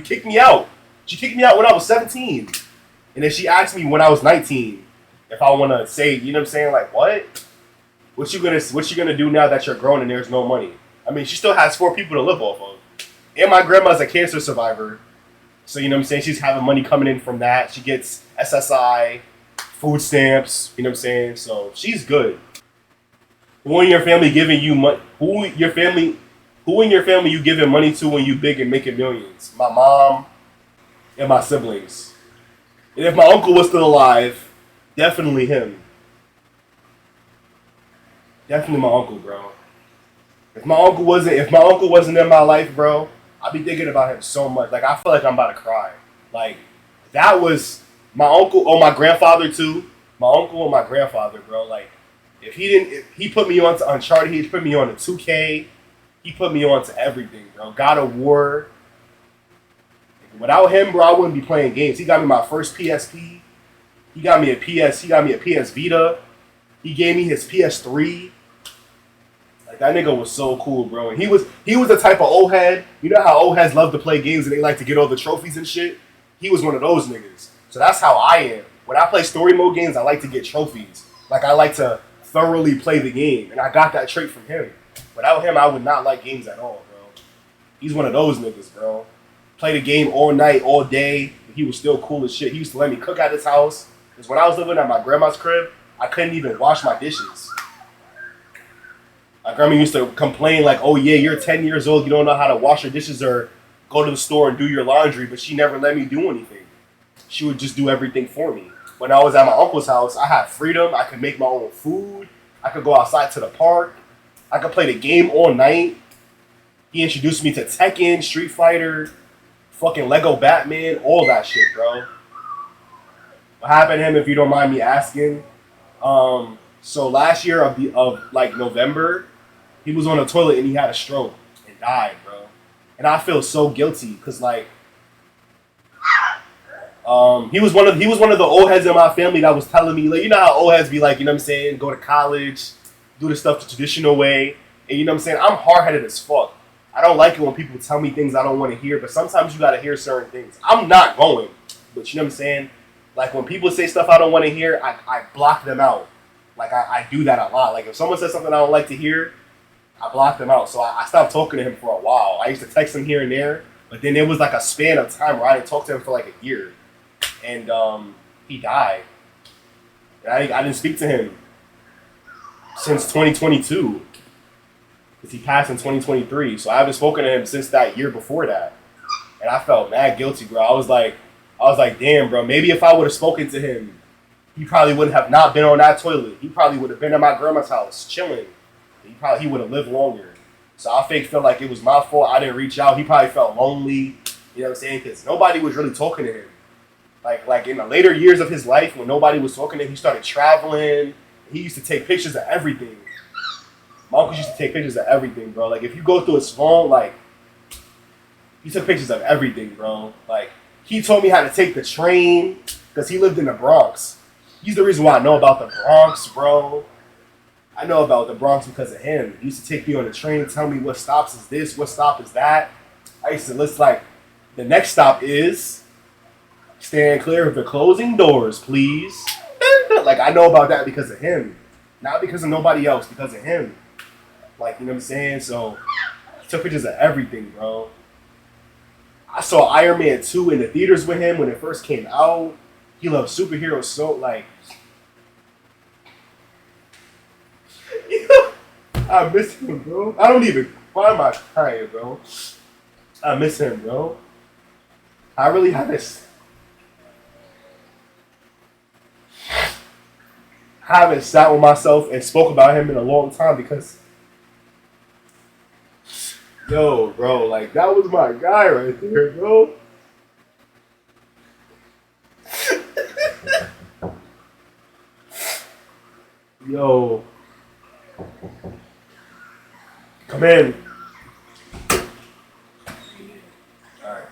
kicked me out. She kicked me out when I was 17. And then she asked me when I was 19 if I want to say, you know what I'm saying? Like, what? What you gonna do now that you're grown and there's no money? I mean, she still has 4 people to live off of. And my grandma's a cancer survivor. So, you know what I'm saying? She's having money coming in from that. She gets SSI, food stamps, you know what I'm saying? So, she's good. Who in your family giving you money? Who in your family you giving money to when you big and making millions? My mom and my siblings. And if my uncle was still alive, definitely him. Definitely my uncle, bro. If my uncle wasn't in my life, bro, I'd be thinking about him so much. Like I feel like I'm about to cry. Like that was my uncle or my grandfather too. My uncle and my grandfather, if he put me on to Uncharted, he put me on to 2K, he put me on to everything, bro. God of War. Without him, bro, I wouldn't be playing games. He got me my first PSP. He got me a PS Vita. He gave me his PS3. Like that nigga was so cool, bro. And he was the type of old head. You know how old heads love to play games and they like to get all the trophies and shit? He was one of those niggas. So that's how I am. When I play story mode games, I like to get trophies. Like I like to thoroughly play the game. And I got that trait from him. Without him, I would not like games at all, bro. He's one of those niggas, bro. Play the game all night, all day. He was still cool as shit. He used to let me cook at his house. Because when I was living at my grandma's crib, I couldn't even wash my dishes. My grandma used to complain like, oh yeah, you're 10 years old, you don't know how to wash your dishes or go to the store and do your laundry, but she never let me do anything. She would just do everything for me. When I was at my uncle's house, I had freedom. I could make my own food. I could go outside to the park. I could play the game all night. He introduced me to Tekken, Street Fighter, fucking Lego Batman, all that shit, bro. What happened to him, if you don't mind me asking? So last year of November, he was on the toilet and he had a stroke and died, bro. And I feel so guilty because he was one of the old heads in my family that was telling me, like, you know how old heads be like, you know what I'm saying, go to college, do the stuff the traditional way, and you know what I'm saying, I'm hard headed as fuck. I don't like it when people tell me things I don't want to hear, but sometimes you gotta hear certain things. I'm not going, but you know what I'm saying. Like when people say stuff I don't want to hear, I block them out. Like I do that a lot. Like if someone says something I don't like to hear, I block them out. So I stopped talking to him for a while. I used to text him here and there, but then there was like a span of time where I didn't talk to him for like a year, and he died. And I didn't speak to him since 2022 because he passed in 2023. So I haven't spoken to him since that year before that, and I felt mad guilty, bro. I was like, damn, bro. Maybe if I would have spoken to him, he probably would have not been on that toilet. He probably would have been at my grandma's house chilling. He would have lived longer. So I feel like it was my fault. I didn't reach out. He probably felt lonely. You know what I'm saying? Because nobody was really talking to him. Like in the later years of his life, when nobody was talking to him, he started traveling. He used to take pictures of everything. My uncle used to take pictures of everything, bro. Like if you go through his phone, like he took pictures of everything, bro. Like he taught me how to take the train because he lived in the Bronx. He's the reason why I know about the Bronx, bro. I know about the Bronx because of him. He used to take me on the train, tell me what stops is this, what stop is that. I used to list like, the next stop is stand clear of the closing doors, please. Like I know about that because of him. Not because of nobody else, because of him. Like, you know what I'm saying? So, he took pictures of everything, bro. I saw Iron Man 2 in the theaters with him when it first came out. He loved superheroes so, like... I miss him, bro. I don't even... Why am I crying, bro? I miss him, bro. I really haven't sat with myself and spoke about him in a long time because... Yo, bro, like, that was my guy right there, bro. Yo. Come in. Alright.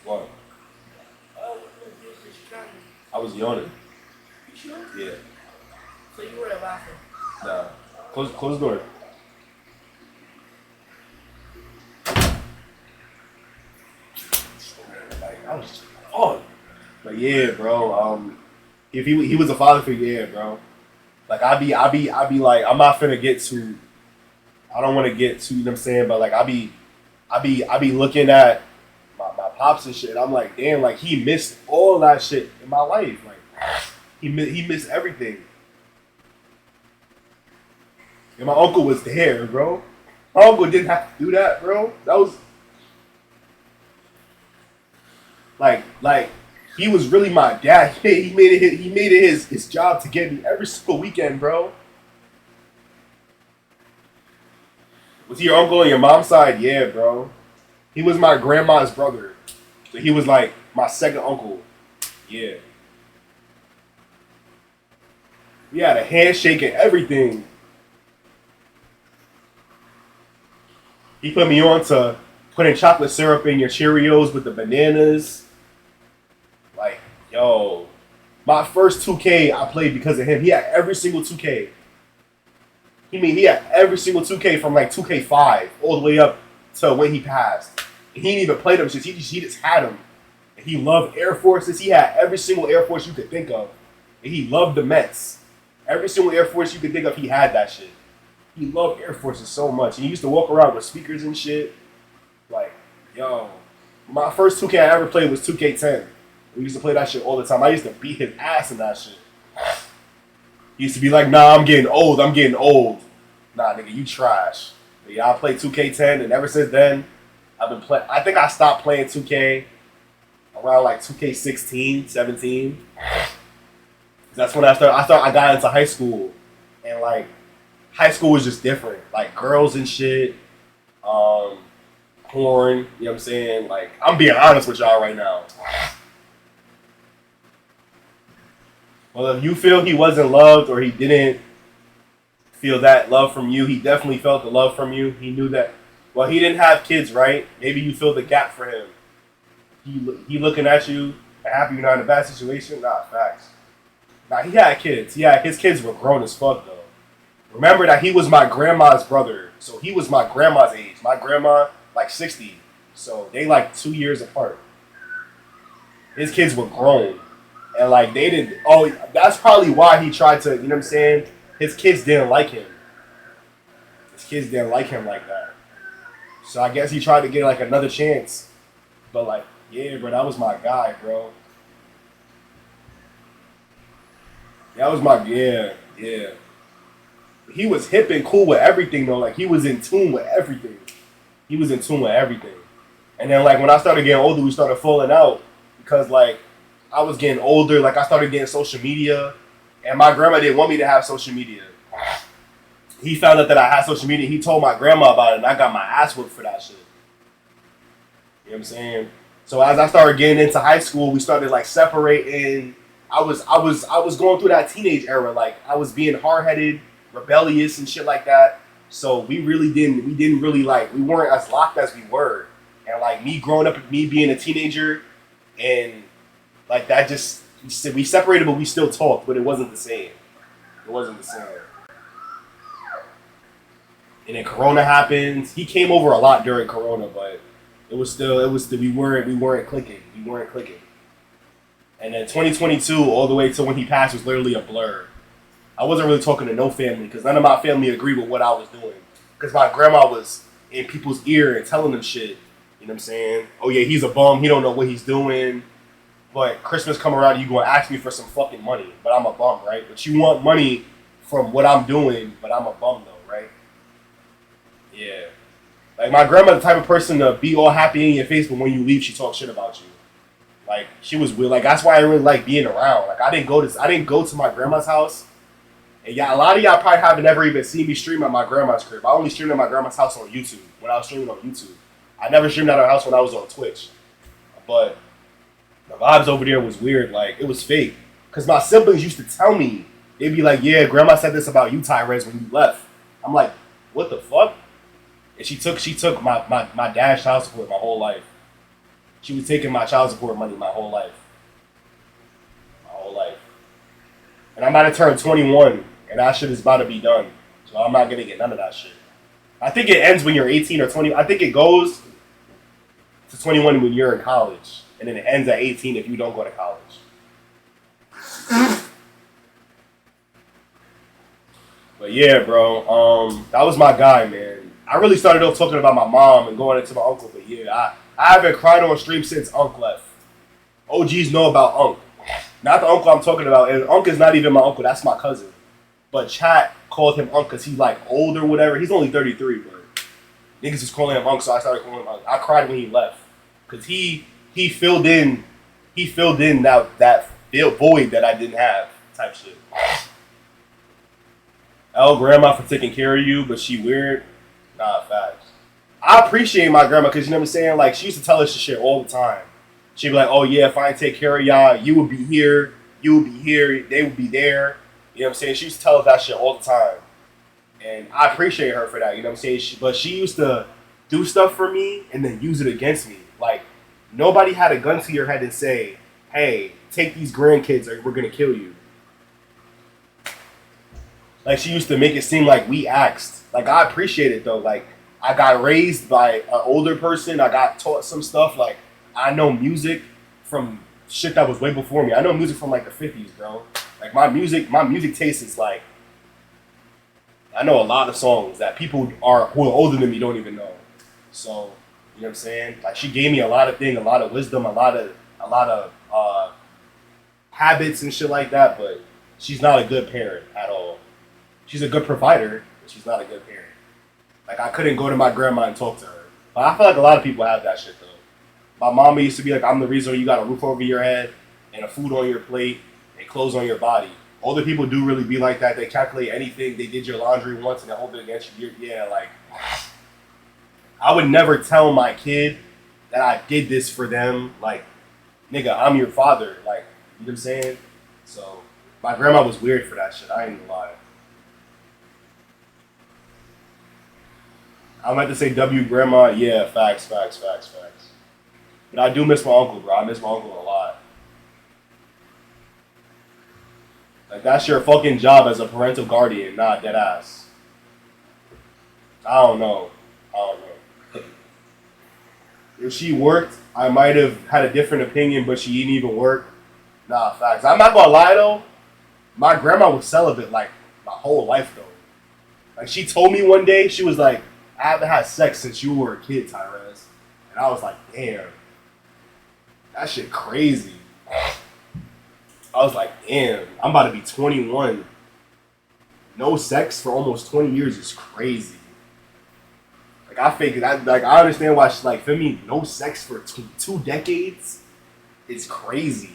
What? I was yawning. Yeah. So you were laughing? Nah. Close the door. Like I was just oh, but yeah, bro. If he was a father figure, yeah, bro. Like I be like I'm not finna get too. I don't want to get too. You know what I'm saying, but like I be looking at my pops and shit. I'm like, damn, like he missed all that shit in my life. Like he missed everything. And my uncle was there, bro. My uncle didn't have to do that, bro. That was like he was really my dad. He made it his job to get me every single weekend, bro. Was he your uncle on your mom's side? Yeah, bro. He was my grandma's brother. So he was like my second uncle. Yeah. We had a handshake and everything. He put me on to putting chocolate syrup in your Cheerios with the bananas. Like, yo. My first 2K I played because of him. He had every single 2K. He had every single 2K from like 2K5 all the way up to when he passed. He didn't even play them shit. He just had them. And he loved Air Forces. He had every single Air Force you could think of. And he loved the Mets. Every single Air Force you could think of, he had that shit. He loved Air Forces so much. And he used to walk around with speakers and shit. Like, yo. My first 2K I ever played was 2K10. We used to play that shit all the time. I used to beat his ass in that shit. He used to be like, nah, I'm getting old. Nah, nigga, you trash. But yeah, I played 2K10, and ever since then, I've been playing. I think I stopped playing 2K around like 2K16, 17. That's when I got into high school, and like high school was just different. Like girls and shit, porn. You know what I'm saying? Like I'm being honest with y'all right now. Well, if you feel he wasn't loved or he didn't feel that love from you, he definitely felt the love from you. He knew that. Well, he didn't have kids, right? Maybe you fill the gap for him. He looking at you, happy you're not in a bad situation. Nah, facts. Nah, he had kids. Yeah, his kids were grown as fuck though. Remember that he was my grandma's brother, so he was my grandma's age. My grandma like 60, so they like 2 years apart. His kids were grown. And like they didn't. Oh, that's probably why he tried to. You know what I'm saying? His kids didn't like him. His kids didn't like him like that. So I guess he tried to get like another chance. But like, yeah, bro, that was my guy, bro. That was my yeah. He was hip and cool with everything though. Like he was in tune with everything. And then like when I started getting older, we started falling out because like. I was getting older, like I started getting social media, and my grandma didn't want me to have social media. He found out that I had social media, he told my grandma about it, and I got my ass whooped for that shit. You know what I'm saying? So as I started getting into high school, we started like separating. I was going through that teenage era, like I was being hard-headed, rebellious and shit like that. So we weren't as locked as we were. And like me growing up, me being a teenager, and like that just, we separated, but we still talked, but it wasn't the same. And then Corona happened. He came over a lot during Corona, but we weren't clicking. And then 2022, all the way to when he passed, was literally a blur. I wasn't really talking to no family because none of my family agreed with what I was doing. Because my grandma was in people's ear and telling them shit. You know what I'm saying? Oh yeah, he's a bum. He don't know what he's doing. But Christmas come around, you gonna ask me for some fucking money, but I'm a bum, right? But you want money from what I'm doing, but I'm a bum though, right? Yeah. Like my grandma, the type of person to be all happy in your face, but when you leave, she talks shit about you. Like she was weird. Like that's why I really like being around. Like I didn't go to my grandma's house, and yeah, a lot of y'all probably haven't ever even seen me stream at my grandma's crib. I only streamed at my grandma's house on YouTube when I was streaming on YouTube. I never streamed at her house when I was on Twitch, but. The vibes over there was weird. Like, it was fake. Because my siblings used to tell me, they'd be like, yeah, grandma said this about you, Tyrez, when you left. I'm like, what the fuck? And she took my dad's child support my whole life. She was taking my child support money my whole life. And I'm about to turn 21, and that shit is about to be done. So I'm not going to get none of that shit. I think it ends when you're 18 or 20. I think it goes to 21 when you're in college, and then it ends at 18 if you don't go to college. But yeah, bro, that was my guy, man. I really started off talking about my mom and going into my uncle, but yeah, I haven't cried on stream since Unc left. OGs know about Unc. Not the uncle I'm talking about. And Unc is not even my uncle, that's my cousin. But chat called him Unc because he's like old or whatever. He's only 33, but niggas was calling him Unc, so I started calling him Unc. I cried when he left. Because he filled in that void that I didn't have type shit. L grandma for taking care of you, but she weird. Nah, facts. I appreciate my grandma because you know what I'm saying? Like, she used to tell us this shit all the time. She'd be like, oh yeah, if I didn't take care of y'all, you would be here, you would be here, they would be there. You know what I'm saying? She used to tell us that shit all the time. And I appreciate her for that, you know what I'm saying? But she used to do stuff for me and then use it against me. Like, nobody had a gun to your head and say, hey, take these grandkids or we're going to kill you. Like, she used to make it seem like we asked. Like, I appreciate it, though. Like, I got raised by an older person. I got taught some stuff. Like, I know music from shit that was way before me. I know music from, like, the 50s, bro. Like, my music taste is, like, I know a lot of songs that people who are older than me don't even know. So, you know what I'm saying? Like, she gave me a lot of things, a lot of wisdom, a lot of habits and shit like that, but she's not a good parent at all. She's a good provider, but she's not a good parent. Like, I couldn't go to my grandma and talk to her. But I feel like a lot of people have that shit, though. My mama used to be like, I'm the reason you got a roof over your head and a food on your plate and clothes on your body. Older people do really be like that. They calculate anything. They did your laundry once and they hold it against you. Yeah, like, I would never tell my kid that I did this for them. Like, nigga, I'm your father. Like, you know what I'm saying? So, my grandma was weird for that shit. I ain't gonna lie. I meant to say W grandma. Yeah, facts. But I do miss my uncle, bro. I miss my uncle a lot. Like, that's your fucking job as a parental guardian, not dead ass. I don't know. If she worked, I might have had a different opinion, but she didn't even work. Nah, facts. I'm not gonna lie though. My grandma was celibate like my whole life though. Like, she told me one day, she was like, I haven't had sex since you were a kid, Tyrez. And I was like, damn. That shit crazy. I was like, damn, I'm about to be 21. No sex for almost 20 years is crazy. Like, I figured, I understand why, like, for me, no sex for 2 decades is crazy.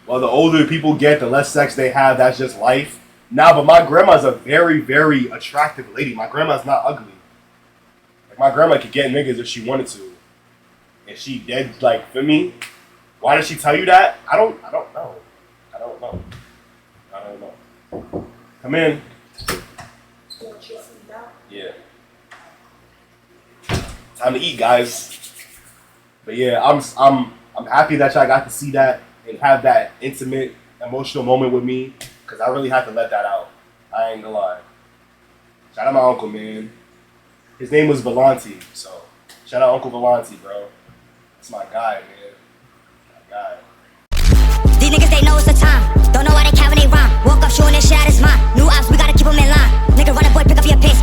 Well, the older people get, the less sex they have. That's just life. Nah, but my grandma's a very, very attractive lady. My grandma's not ugly. Like, my grandma could get niggas if she wanted to. And she dead, like, for me. Why did she tell you that? I don't know. Come in. Yeah. Time to eat, guys. But yeah, I'm happy that y'all got to see that and have that intimate, emotional moment with me, because I really had to let that out. I ain't gonna lie. Shout out my uncle, man. His name was Volante, so shout out Uncle Volante, bro. That's my guy, man. My guy. These niggas, they know it's the time. Don't know why they count when they rhyme. Woke up showing this shit out his mind. New ops, we gotta keep them in line. Nigga, run a boy, pick up your pace.